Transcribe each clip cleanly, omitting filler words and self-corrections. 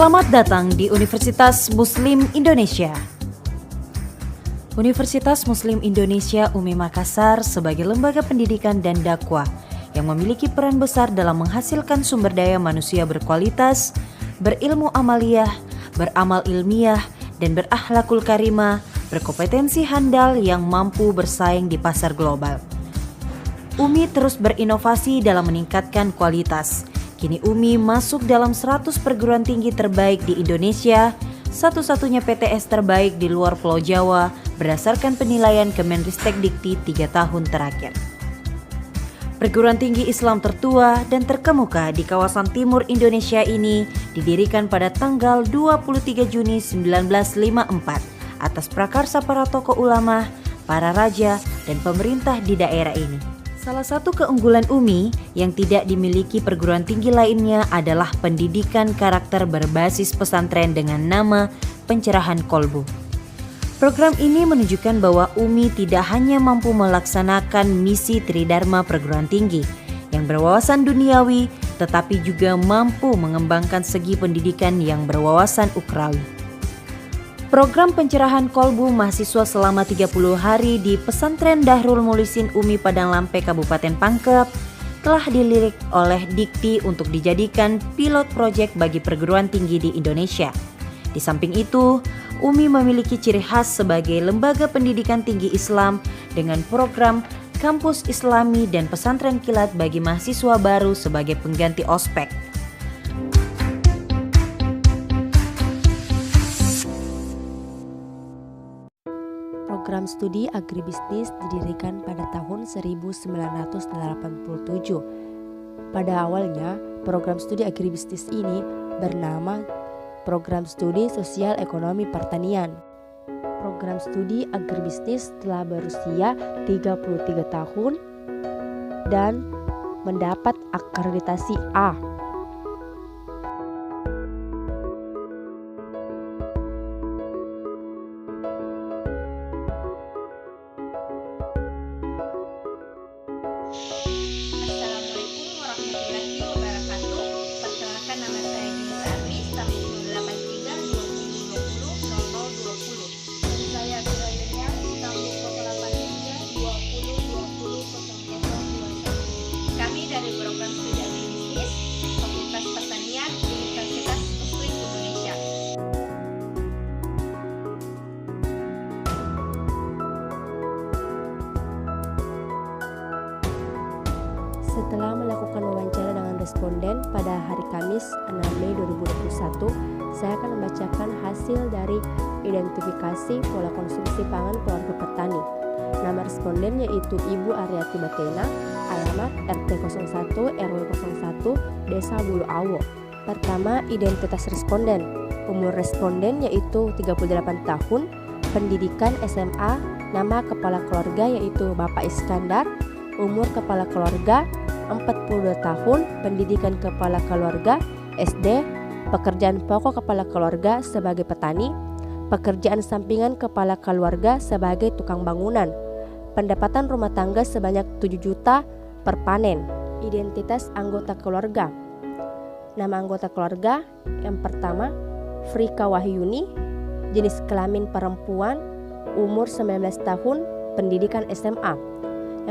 Selamat datang di Universitas Muslim Indonesia. Universitas Muslim Indonesia UMI Makassar sebagai lembaga pendidikan dan dakwah yang memiliki peran besar dalam menghasilkan sumber daya manusia berkualitas, berilmu amaliyah, beramal ilmiah, dan berakhlakul karimah, berkompetensi handal yang mampu bersaing di pasar global. UMI terus berinovasi dalam meningkatkan kualitas. Kini UMI masuk dalam 100 perguruan tinggi terbaik di Indonesia, satu-satunya PTS terbaik di luar Pulau Jawa berdasarkan penilaian Kemenristek Dikti 3 tahun terakhir. Perguruan tinggi Islam tertua dan terkemuka di kawasan timur Indonesia ini didirikan pada tanggal 23 Juni 1954 atas prakarsa para tokoh ulama, para raja, dan pemerintah di daerah ini. Salah satu keunggulan UMI yang tidak dimiliki perguruan tinggi lainnya adalah pendidikan karakter berbasis pesantren dengan nama Pencerahan Kolbu. Program ini menunjukkan bahwa UMI tidak hanya mampu melaksanakan misi Tridharma perguruan tinggi yang berwawasan duniawi, tetapi juga mampu mengembangkan segi pendidikan yang berwawasan ukrawi. Program Pencerahan Kolbu mahasiswa selama 30 hari di Pesantren Dahrul Mulisin UMI Padang Lampe Kabupaten Pangkep telah dilirik oleh Dikti untuk dijadikan pilot proyek bagi perguruan tinggi di Indonesia. Di samping itu, UMI memiliki ciri khas sebagai lembaga pendidikan tinggi Islam dengan program Kampus Islami dan Pesantren Kilat bagi mahasiswa baru sebagai pengganti ospek. Program studi agribisnis didirikan pada tahun 1987. Pada awalnya, program studi agribisnis ini bernama Program Studi Sosial Ekonomi Pertanian. Program studi agribisnis telah berusia 33 tahun dan mendapat akreditasi A. Assalamualaikum warahmatullahi wabarakatuh. Perkenalkan, nama saya Yunus Armis, tahun 83/2020/0020. Saya Surayanya, tahun 08/3/2020/0021. Kami dari program studi agribisnis Fakultas Pertanian Universitas Muslim Indonesia. Setelah melakukan wawancara dengan responden pada hari Kamis 6 Mei 2021, saya akan membacakan hasil dari identifikasi pola konsumsi pangan keluarga petani. Nama responden yaitu Ibu Aryati Batena, alamat RT 01 RW 01 Desa Bulu Awo. Pertama, identitas responden. Umur responden yaitu 38 tahun, pendidikan SMA, nama kepala keluarga yaitu Bapak Iskandar, umur kepala keluarga 42 tahun, pendidikan kepala keluarga SD, pekerjaan pokok kepala keluarga sebagai petani, pekerjaan sampingan kepala keluarga sebagai tukang bangunan, pendapatan rumah tangga sebanyak 7 juta per panen. Identitas anggota keluarga. Nama anggota keluarga yang pertama, Frika Wahyuni, jenis kelamin perempuan, umur 19 tahun, pendidikan SMA.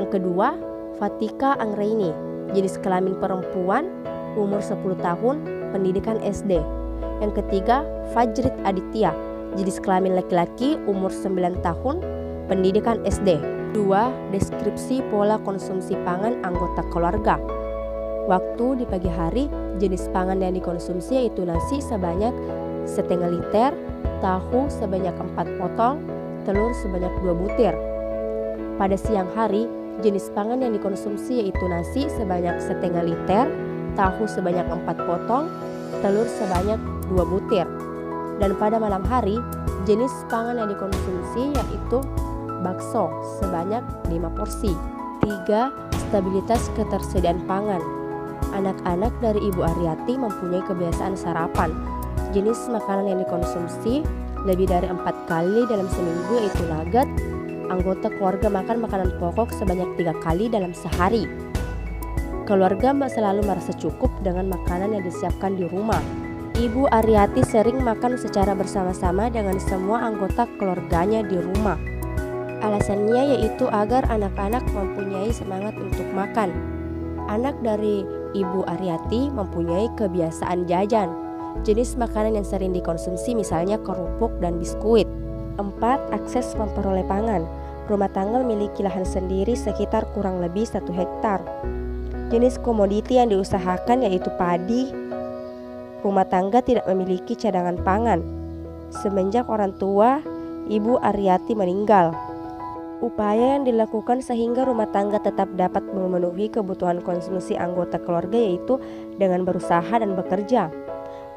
Yang kedua, Fatika Angreini, jenis kelamin perempuan, umur 10 tahun, pendidikan SD. Yang ketiga, Fajrit Aditya, jenis kelamin laki-laki, umur 9 tahun, pendidikan SD. 2. Deskripsi pola konsumsi pangan anggota keluarga. Waktu di pagi hari, jenis pangan yang dikonsumsi yaitu nasi sebanyak setengah liter, tahu sebanyak 4 potong, telur sebanyak 2 butir. Pada siang hari, jenis pangan yang dikonsumsi yaitu nasi sebanyak setengah liter, tahu sebanyak 4 potong, telur sebanyak 2 butir. Dan pada malam hari, jenis pangan yang dikonsumsi yaitu bakso sebanyak 5 porsi. 3. Stabilitas ketersediaan pangan. Anak-anak dari Ibu Aryati mempunyai kebiasaan sarapan. Jenis makanan yang dikonsumsi lebih dari 4 kali dalam seminggu yaitu nugget. Anggota keluarga makan makanan pokok sebanyak 3 kali dalam sehari. Keluarga selalu merasa cukup dengan makanan yang disiapkan di rumah. Ibu Aryati sering makan secara bersama-sama dengan semua anggota keluarganya di rumah. Alasannya yaitu agar anak-anak mempunyai semangat untuk makan. Anak dari Ibu Aryati mempunyai kebiasaan jajan. Jenis makanan yang sering dikonsumsi misalnya kerupuk dan biskuit. 4. Akses memperoleh pangan. Rumah tangga memiliki lahan sendiri sekitar kurang lebih 1 hektar. Jenis komoditi yang diusahakan yaitu padi. Rumah tangga tidak memiliki cadangan pangan. Semenjak orang tua Ibu Aryati meninggal. Upaya yang dilakukan sehingga rumah tangga tetap dapat memenuhi kebutuhan konsumsi anggota keluarga yaitu dengan berusaha dan bekerja.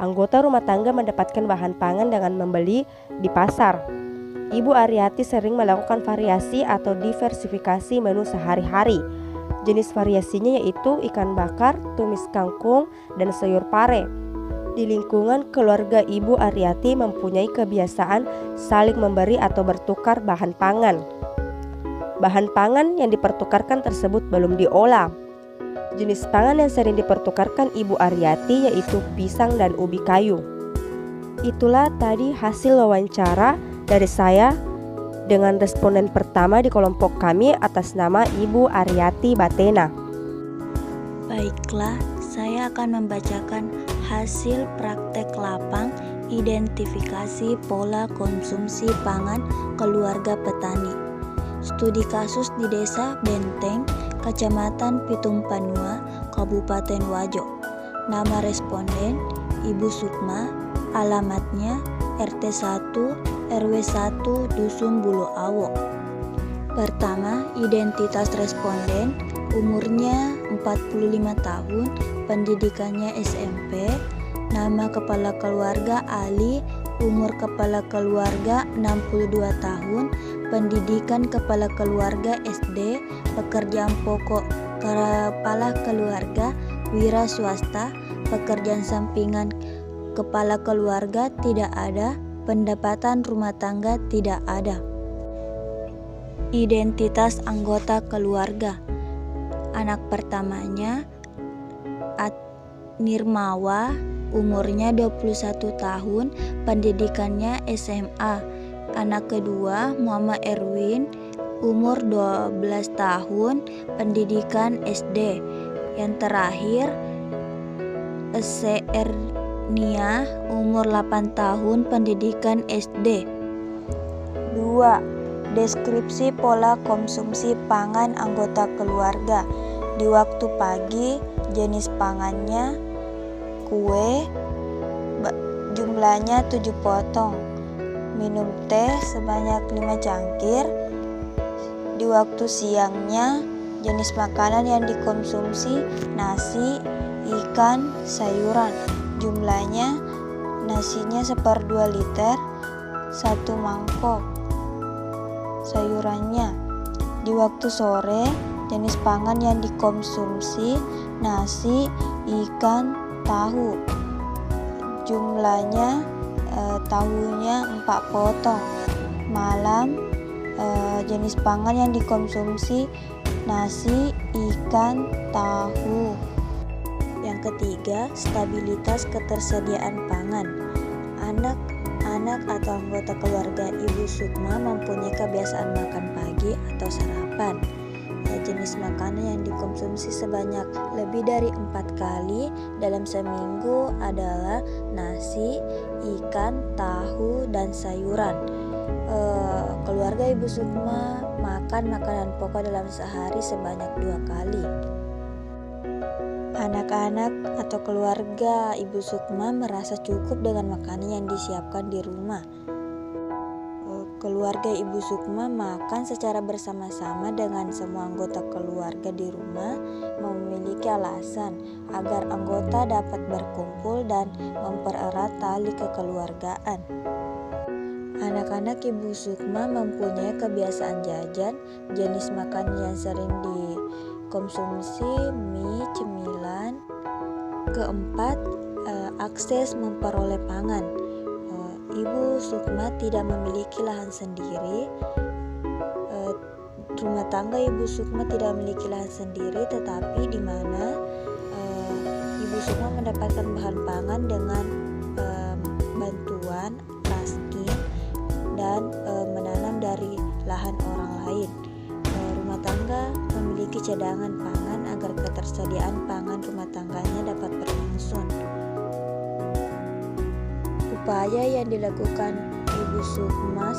Anggota rumah tangga mendapatkan bahan pangan dengan membeli di pasar. Ibu Aryati sering melakukan variasi atau diversifikasi menu sehari-hari. Jenis variasinya yaitu ikan bakar, tumis kangkung, dan sayur pare. Di lingkungan keluarga Ibu Aryati mempunyai kebiasaan saling memberi atau bertukar bahan pangan. Bahan pangan yang dipertukarkan tersebut belum diolah. Jenis pangan yang sering dipertukarkan Ibu Aryati yaitu pisang dan ubi kayu. Itulah tadi hasil wawancara dari saya dengan responden pertama di kelompok kami atas nama Ibu Aryati Batena. Baiklah, saya akan membacakan hasil praktek lapang identifikasi pola konsumsi pangan keluarga petani. Studi kasus di Desa Benteng, Kecamatan Pitung Panua, Kabupaten Wajo. Nama responden Ibu Sukma, alamatnya RT 1 RW 1 Dusun Bulu Awo. Pertama, identitas responden, umurnya 45 tahun, pendidikannya SMP, nama kepala keluarga Ali, umur kepala keluarga 62 tahun, pendidikan kepala keluarga SD, pekerjaan pokok kepala keluarga wira swasta, pekerjaan sampingan kepala keluarga tidak ada, pendapatan rumah tangga tidak ada. Identitas anggota keluarga. Anak pertamanya Nirmawa, umurnya 21 tahun, pendidikannya SMA. Anak kedua Muhammad Erwin, umur 12 tahun, pendidikan SD. Yang terakhir Nia, umur 8 tahun, pendidikan SD. 2. Deskripsi pola konsumsi pangan anggota keluarga. Di waktu pagi, jenis pangannya kue, jumlahnya 7 potong. Minum teh sebanyak 5 cangkir. Di waktu siangnya, jenis makanan yang dikonsumsi nasi, ikan, sayuran. Jumlahnya nasinya 1/2 liter, 1 mangkok sayurannya. Di waktu sore, jenis pangan yang dikonsumsi nasi, ikan, tahu. Jumlahnya tahunya 4 potong. Malam, jenis pangan yang dikonsumsi nasi, ikan, tahu. Yang ketiga, stabilitas ketersediaan pangan. Anak atau anggota keluarga Ibu Sukma mempunyai kebiasaan makan pagi atau sarapan. Jenis makanan yang dikonsumsi sebanyak lebih dari 4 kali dalam seminggu adalah nasi, ikan, tahu, dan sayuran. Keluarga Ibu Sukma makan makanan pokok dalam sehari sebanyak 2 kali. Anak-anak atau keluarga Ibu Sukma merasa cukup dengan makanan yang disiapkan di rumah. Keluarga Ibu Sukma makan secara bersama-sama dengan semua anggota keluarga di rumah, memiliki alasan agar anggota dapat berkumpul dan mempererat tali kekeluargaan. Anak-anak Ibu Sukma mempunyai kebiasaan jajan, jenis makanan yang sering dikonsumsi mie, cemilan. Keempat, akses memperoleh pangan. Ibu Sukma tidak memiliki lahan sendiri. Rumah tangga Ibu Sukma tidak memiliki lahan sendiri, tetapi di mana Ibu Sukma mendapatkan bahan pangan dengan cadangan pangan agar ketersediaan pangan rumah tangganya dapat berlangsung. Upaya yang dilakukan Ibu Sukma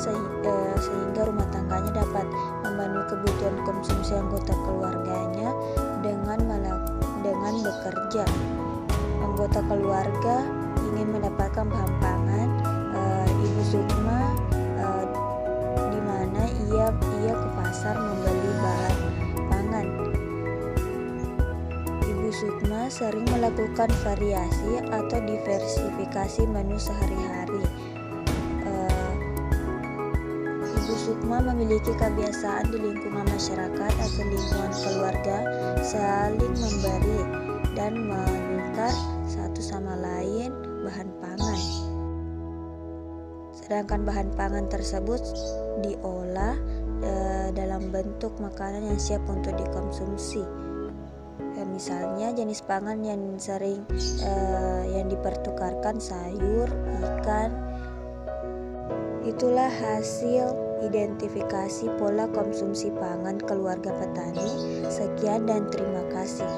sehingga rumah tangganya dapat memenuhi kebutuhan konsumsi anggota keluarganya dengan bekerja. Anggota keluarga ingin mendapatkan bahan pangan, Ibu Sukma di mana ia ke pasar membeli bahan pangan. Ibu Sukma sering melakukan variasi atau diversifikasi menu sehari-hari. Ibu Sukma memiliki kebiasaan di lingkungan masyarakat atau lingkungan keluarga saling memberi dan menukar satu sama lain bahan pangan. Sedangkan bahan pangan tersebut diolah dalam bentuk makanan yang siap untuk dikonsumsi. Misalnya jenis pangan yang sering yang dipertukarkan sayur, ikan. Itulah hasil identifikasi pola konsumsi pangan keluarga petani. Sekian dan terima kasih.